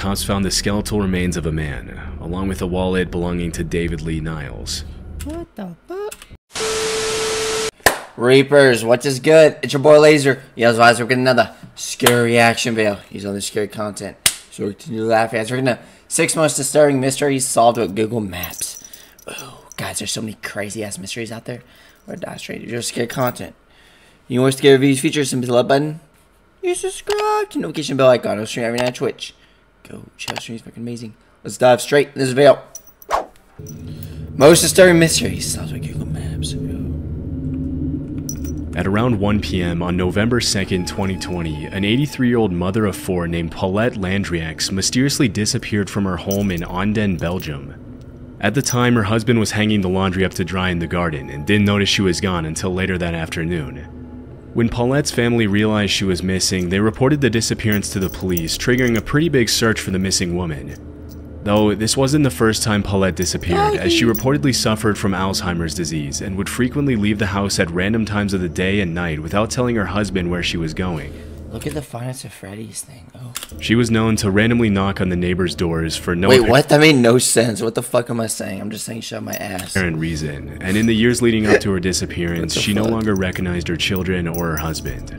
cops found the skeletal remains of a man, along with a wallet belonging to David Lee Niles. What the fuck? Reapers, what is good? It's your boy Laser. 𝐂𝐳𝐳𝐶, we're getting another scary reaction video. He's on the scary content. So we're continue to laugh as we're gonna 6 most disturbing mysteries solved with Google Maps. Oh, guys, there's so many crazy ass mysteries out there. We're dive straight into scary content. You want scary reviews features? Simply the like button. You subscribe to notification bell icon. I'll stream every night on Twitch. Go check out streams, fucking amazing. Let's dive straight in this video. Most disturbing mysteries solved with Google Maps. At around 1 p.m. on November 2nd, 2020, an 83-year-old mother of 4 named Paulette Landrieux mysteriously disappeared from her home in Arnhem, Belgium. At the time, her husband was hanging the laundry up to dry in the garden and didn't notice she was gone until later that afternoon. When Paulette's family realized she was missing, they reported the disappearance to the police, triggering a pretty big search for the missing woman. Though, this wasn't the first time Paulette disappeared, as she reportedly suffered from 𝐂𝐚𝐳𝐳𝐸 disease and would frequently leave the house at random times of the day and night without telling her husband where she was going. Look at the Finance of Freddy's thing. Oh. She was known to randomly knock on the neighbors' doors for no Wait, what? That made no sense. What the fuck am I saying? I'm just saying shut my ass. apparent reason, and in the years leading up to her disappearance, she no longer recognized her children or her husband.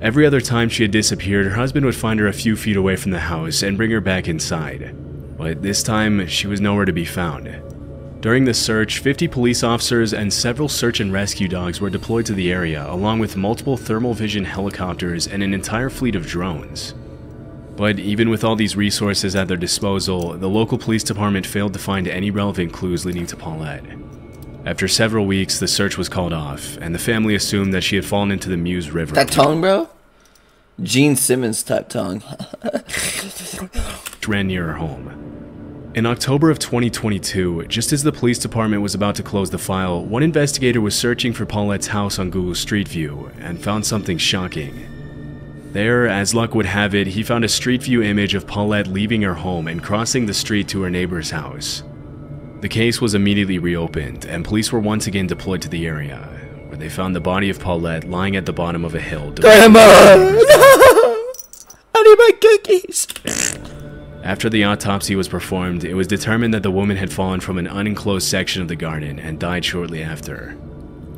Every other time she had disappeared, her husband would find her a few feet away from the house and bring her back inside. But this time, she was nowhere to be found. During the search, 50 police officers and several search and rescue dogs were deployed to the area, along with multiple thermal vision helicopters and an entire fleet of drones. But even with all these resources at their disposal, the local police department failed to find any relevant clues leading to Paulette. After several weeks, the search was called off, and the family assumed that she had fallen into the Meuse River. That tongue, bro? Gene Simmons type tongue. Which ran near her home. In October of 2022, just as the police department was about to close the file, one investigator was searching for Paulette's house on Google Street View and found something shocking. There, as luck would have it, he found a Street View image of Paulette leaving her home and crossing the street to her neighbor's house. The case was immediately reopened, and police were once again deployed to the area, where they found the body of Paulette lying at the bottom of a hill. Grandma! No! I need my cookies! After the autopsy was performed, it was determined that the woman had fallen from an unenclosed section of the garden and died shortly after.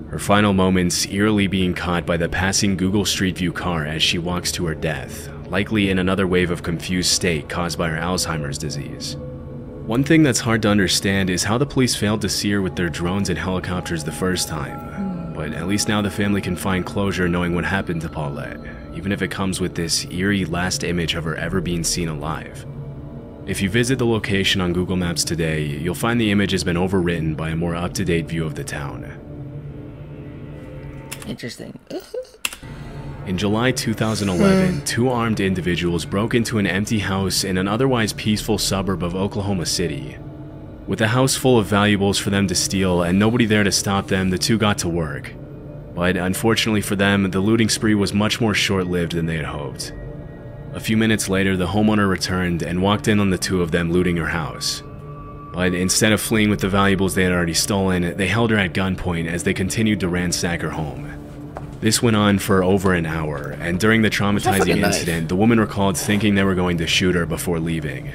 Her final moments eerily being caught by the passing Google Street View car as she walks to her death, likely in another wave of confused state caused by her 𝐂𝐚𝐳𝐸's disease. One thing that's hard to understand is how the police failed to see her with their drones and helicopters the first time, but at least now the family can find closure knowing what happened to Paulette, even if it comes with this eerie last image of her ever being seen alive. If you visit the location on Google Maps today, you'll find the image has been overwritten by a more up-to-date view of the town. Interesting. In July 2011, 2 armed individuals broke into an empty house in an otherwise peaceful suburb of Oklahoma City. With a house full of valuables for them to steal and nobody there to stop them, the 2 got to work. But unfortunately for them, the looting spree was much more short-lived than they had hoped. A few minutes later, the homeowner returned and walked in on the 2 of them looting her house. But instead of fleeing with the valuables they had already stolen, they held her at gunpoint as they continued to ransack her home. This went on for over an hour, and during the traumatizing incident, the woman recalled thinking they were going to shoot her before leaving.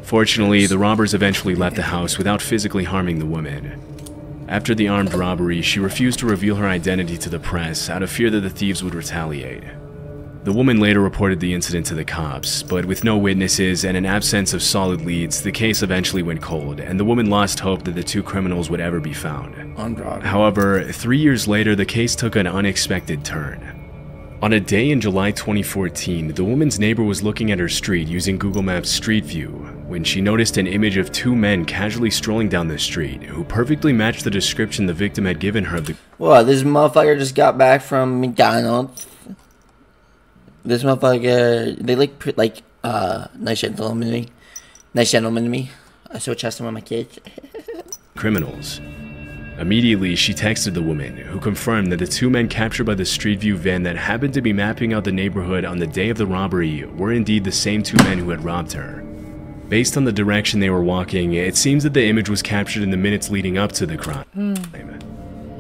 Fortunately, the robbers eventually left the house without physically harming the woman. After the armed robbery, she refused to reveal her identity to the press out of fear that the thieves would retaliate. The woman later reported the incident to the cops, but with no witnesses and an absence of solid leads, the case eventually went cold, and the woman lost hope that the 2 criminals would ever be found. However, 3 years later, the case took an unexpected turn. On a day in July 2014, the woman's neighbor was looking at her street using Google Maps Street View when she noticed an image of 2 men casually strolling down the street who perfectly matched the description the victim had given her of the— What, this motherfucker just got back from McDonald's? This motherfucker, they look like, nice gentleman to me. Nice gentleman to me. I so trust him with my kids. criminals. Immediately, she texted the woman, who confirmed that the 2 men captured by the Street View van that happened to be mapping out the neighborhood on the day of the robbery were indeed the same 2 men who had robbed her. Based on the direction they were walking, it seems that the image was captured in the minutes leading up to the crime.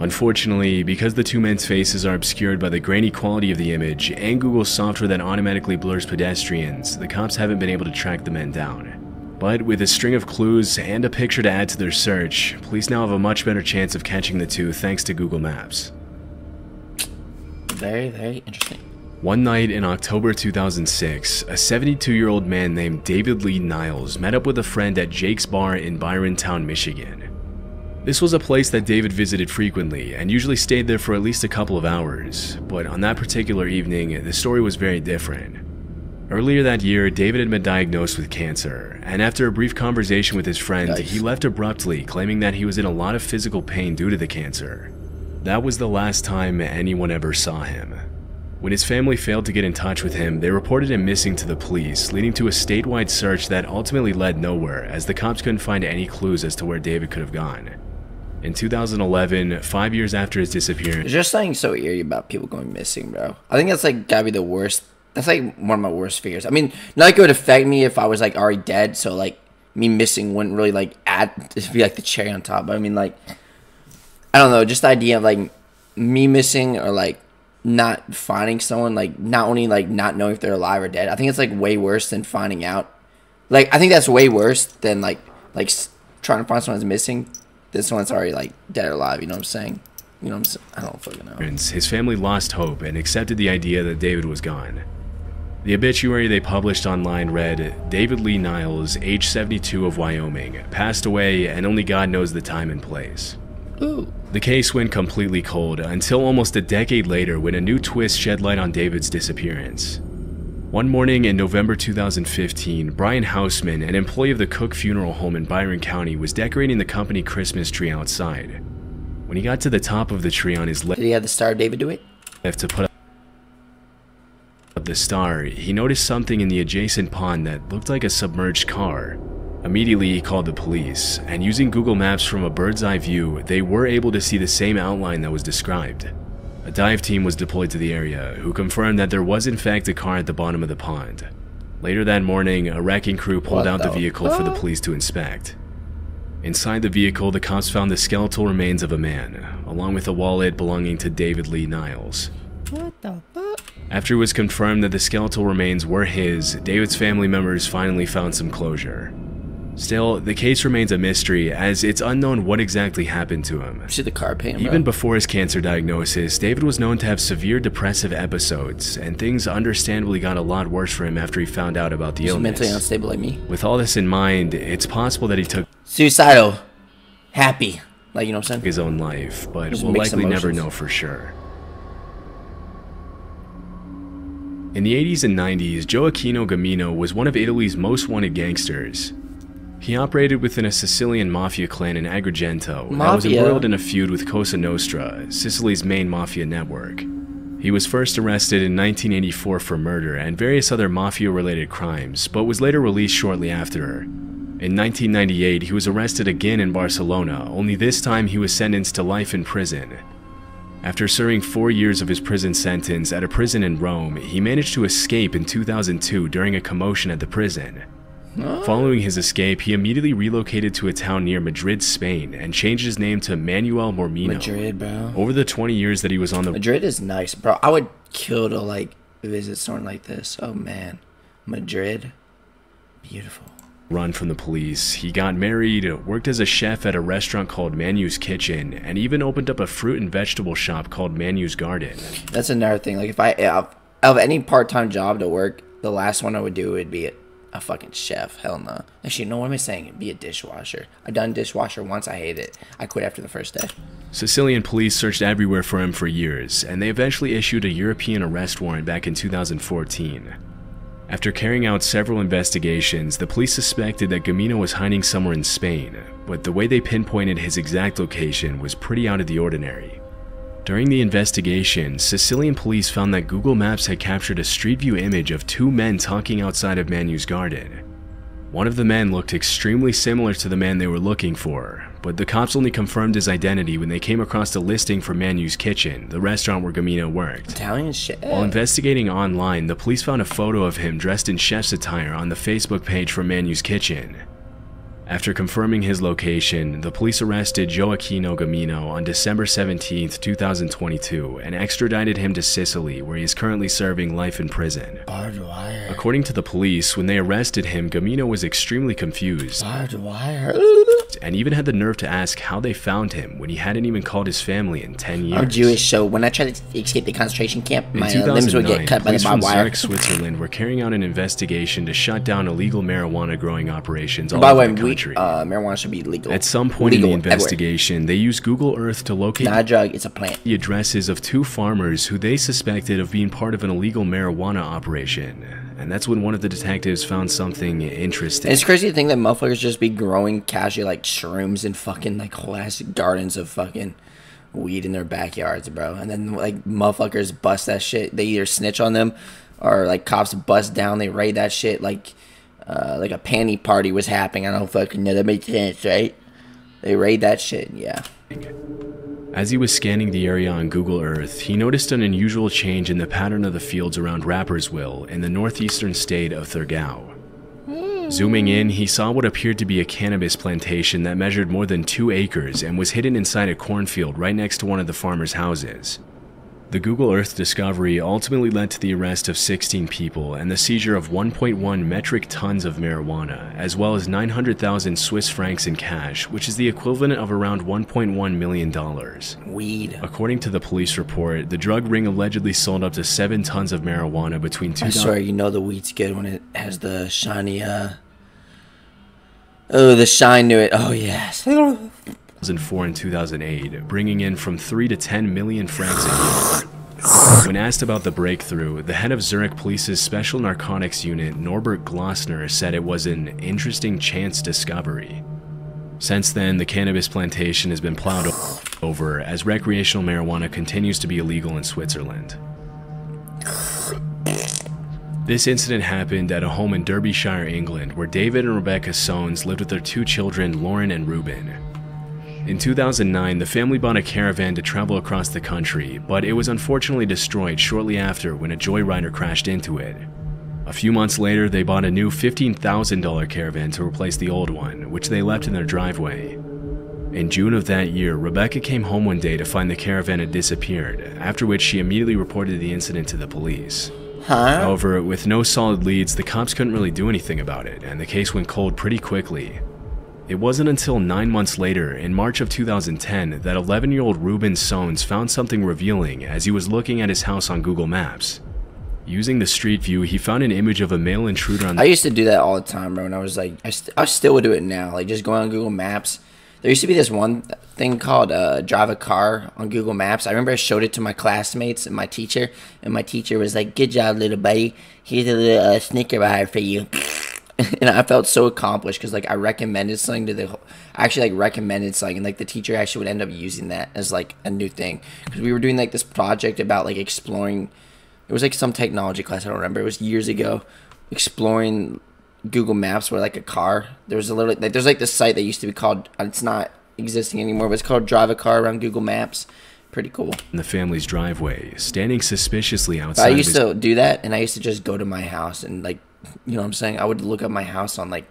Unfortunately, because the two men's faces are obscured by the grainy quality of the image and Google's software that automatically blurs pedestrians, the cops haven't been able to track the men down. But with a string of clues and a picture to add to their search, police now have a much better chance of catching the two thanks to Google Maps. Very, very interesting. One night in October 2006, a 72-year-old man named David Lee Niles met up with a friend at Jake's Bar in Byrontown, Michigan. This was a place that David visited frequently and usually stayed there for at least a couple of hours, but on that particular evening, the story was very different. Earlier that year, David had been diagnosed with cancer, and after a brief conversation with his friend, he left abruptly, claiming that he was in a lot of physical pain due to the cancer. That was the last time anyone ever saw him. When his family failed to get in touch with him, they reported him missing to the police, leading to a statewide search that ultimately led nowhere, as the cops couldn't find any clues as to where David could have gone. In 2011, 5 years after his disappearance... There's just something so eerie about people going missing, bro. I think that's like gotta be the worst. That's like one of my worst fears. I mean, not like it would affect me if I was like already dead, so like me missing wouldn't really like add, it'd be like the cherry on top. But I mean, like, I don't know, just the idea of like me missing or like not finding someone, like not only like not knowing if they're alive or dead. I think it's like way worse than finding out. Like, I think that's way worse than like trying to find someone that's missing. This one's already like dead or alive, you know what I'm saying? You know what I'm saying? I don't fucking know. His family lost hope and accepted the idea that David was gone. The obituary they published online read, David Lee Niles, age 72 of Wyoming, passed away and only God knows the time and place. Ooh. The case went completely cold until almost a decade later when a new twist shed light on David's disappearance. One morning in November 2015, Brian Hausman, an employee of the Cook Funeral Home in Byron County, was decorating the company Christmas tree outside. When he got to the top of the tree on his left... Did he have the Star of David do it? ...to put up the star, he noticed something in the adjacent pond that looked like a submerged car. Immediately, he called the police, and using Google Maps from a bird's eye view, they were able to see the same outline that was described. A dive team was deployed to the area, who confirmed that there was in fact a car at the bottom of the pond. Later that morning, a wrecking crew pulled out the vehicle for the police to inspect. Inside the vehicle, the cops found the skeletal remains of a man, along with a wallet belonging to David Lee Niles. What the fuck? After it was confirmed that the skeletal remains were his, David's family members finally found some closure. Still, the case remains a mystery, as it's unknown what exactly happened to him. See the car paint, Even before his cancer diagnosis, David was known to have severe depressive episodes, and things understandably got a lot worse for him after he found out about the illness. Mentally unstable like me. With all this in mind, it's possible that he took suicidal, happy, like, you know what I'm saying? His own life, but Just we'll likely emotions. never know for sure. In the 80s and 90s, Joaquino Gamino was one of Italy's most wanted gangsters. He operated within a Sicilian mafia clan in Agrigento and was embroiled in a feud with Cosa Nostra, Sicily's main mafia network. He was first arrested in 1984 for murder and various other mafia-related crimes, but was later released shortly after. In 1998, he was arrested again in Barcelona, only this time he was sentenced to life in prison. After serving 4 years of his prison sentence at a prison in Rome, he managed to escape in 2002 during a commotion at the prison. Following his escape, he immediately relocated to a town near Madrid, Spain, and changed his name to Manuel Mormino. Madrid, bro. Over the 20 years that he was on the... Madrid is nice, bro. I would kill to, like, visit somewhere like this. Oh, man. Madrid. Beautiful. Run from the police. He got married, worked as a chef at a restaurant called Manu's Kitchen, and even opened up a fruit and vegetable shop called Manu's Garden. That's another thing. Like, if I have any part-time job to work, the last one I would do would be a fucking chef. Hell no. Actually, no, what am I saying? Be a dishwasher. I done dishwasher once. I hated it. I quit after the first day. Sicilian police searched everywhere for him for years, and they eventually issued a European arrest warrant back in 2014. After carrying out several investigations, the police suspected that Gamino was hiding somewhere in Spain, but the way they pinpointed his exact location was pretty out of the ordinary. During the investigation, Sicilian police found that Google Maps had captured a street view image of two men talking outside of Manu's garden. One of the men looked extremely similar to the man they were looking for, but the cops only confirmed his identity when they came across a listing for Manu's Kitchen, the restaurant where Gamino worked. Italian shit. While investigating online, the police found a photo of him dressed in chef's attire on the Facebook page for Manu's Kitchen. After confirming his location, the police arrested Joaquino Gamino on December 17, 2022, and extradited him to Sicily, where he is currently serving life in prison. Barbed wire. According to the police, when they arrested him, Gamino was extremely confused Barbed wire. and even had the nerve to ask how they found him when he hadn't even called his family in 10 years. I'm Jewish, so when I tried to escape the concentration camp, my In limbs would get cut by the police barbed from wire. Zurich, Switzerland were carrying out an investigation to shut down illegal marijuana growing operations all By the over way, the country. marijuana should be legal. At some point in the investigation, they used Google Earth to locate not a drug, it's a plant. the addresses of 2 farmers who they suspected of being part of an illegal marijuana operation. And that's when one of the detectives found something interesting. And it's crazy to think that motherfuckers just be growing casually like shrooms in fucking like whole ass gardens of fucking weed in their backyards, bro. And then like motherfuckers bust that shit. They either snitch on them or like cops bust down, they raid that shit like a panty party was happening. I don't fucking know, that makes sense, right? They raid that shit, yeah. As he was scanning the area on Google Earth, he noticed an unusual change in the pattern of the fields around Rapperswil in the northeastern state of Thurgau. Zooming in, he saw what appeared to be a cannabis plantation that measured more than 2 acres and was hidden inside a cornfield right next to one of the farmers' houses. The Google Earth discovery ultimately led to the arrest of 16 people and the seizure of 1.1 metric tons of marijuana, as well as 900,000 Swiss francs in cash, which is the equivalent of around $1.1 million. Weed. According to the police report, the drug ring allegedly sold up to 7 tons of marijuana between 2000. I swear, you know the weed's good when it has the shiny, oh, the shine to it. Oh, yes. 2004 and 2008, bringing in from 3 to 10 million francs a year. When asked about the breakthrough, the head of Zurich Police's Special Narcotics Unit, Norbert Glossner, said it was an interesting chance discovery. Since then, the cannabis plantation has been plowed over as recreational marijuana continues to be illegal in Switzerland. This incident happened at a home in Derbyshire, England, where David and Rebecca Soanes lived with their 2 children, Lauren and Ruben. In 2009, the family bought a caravan to travel across the country, but it was unfortunately destroyed shortly after when a joyrider crashed into it. A few months later, they bought a new $15,000 caravan to replace the old one, which they left in their driveway. In June of that year, Rebecca came home one day to find the caravan had disappeared, after which she immediately reported the incident to the police. However, with no solid leads, the cops couldn't really do anything about it, and the case went cold pretty quickly. It wasn't until 9 months later, in March of 2010, that 11-year-old Ruben Soanes found something revealing as he was looking at his house on Google Maps. Using the street view, he found an image of a male intruder on the— I used to do that all the time, bro, and I was like, I still would do it now, like just going on Google Maps. There used to be this one thing called drive a car on Google Maps. I remember I showed it to my classmates and my teacher was like, good job, little buddy. Here's a little Snicker bar for you. And I felt so accomplished because like I recommended something to I actually like recommended something, and like the teacher actually would end up using that as like a new thing, because we were doing like this project about like exploring. It was like some technology class, I don't remember. It was years ago, exploring Google Maps where like a car. There's a little like there's like this site that used to be called, it's not existing anymore, but it's called Drive a Car around Google Maps. Pretty cool. In the family's driveway, standing suspiciously outside. I used to do that, and I used to just go to my house and like, you know what I'm saying? I would look up my house on like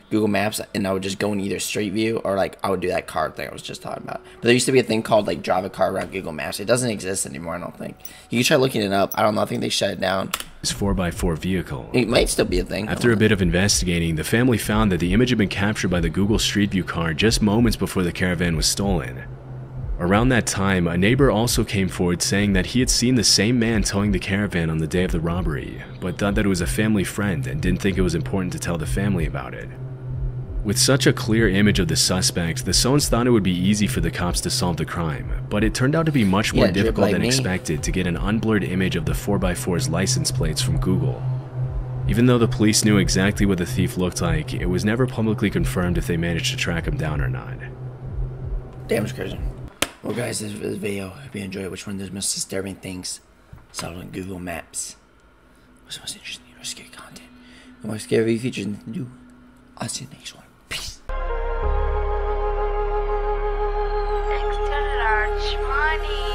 Google Maps, and I would just go in either Street View or like I would do that car thing I was just talking about. But there used to be a thing called like Drive a Car around Google Maps. It doesn't exist anymore, I don't think. You can try looking it up. I don't know. I think they shut it down. His 4x4 vehicle. It might still be a thing. After a bit of investigating, the family found that the image had been captured by the Google Street View car just moments before the caravan was stolen. Around that time, a neighbor also came forward saying that he had seen the same man towing the caravan on the day of the robbery, but thought that it was a family friend and didn't think it was important to tell the family about it. With such a clear image of the suspect, the Soanes thought it would be easy for the cops to solve the crime, but it turned out to be much more difficult than expected to get an unblurred image of the 4x4's license plates from Google. Even though the police knew exactly what the thief looked like, it was never publicly confirmed if they managed to track him down or not. Damn, it's crazy. Well guys, this video, I hope you enjoyed. Which one of those most disturbing things saw on Google Maps? What's the most interesting or scary content? The more scary features to do. I'll see you next one. Peace. Extra large money.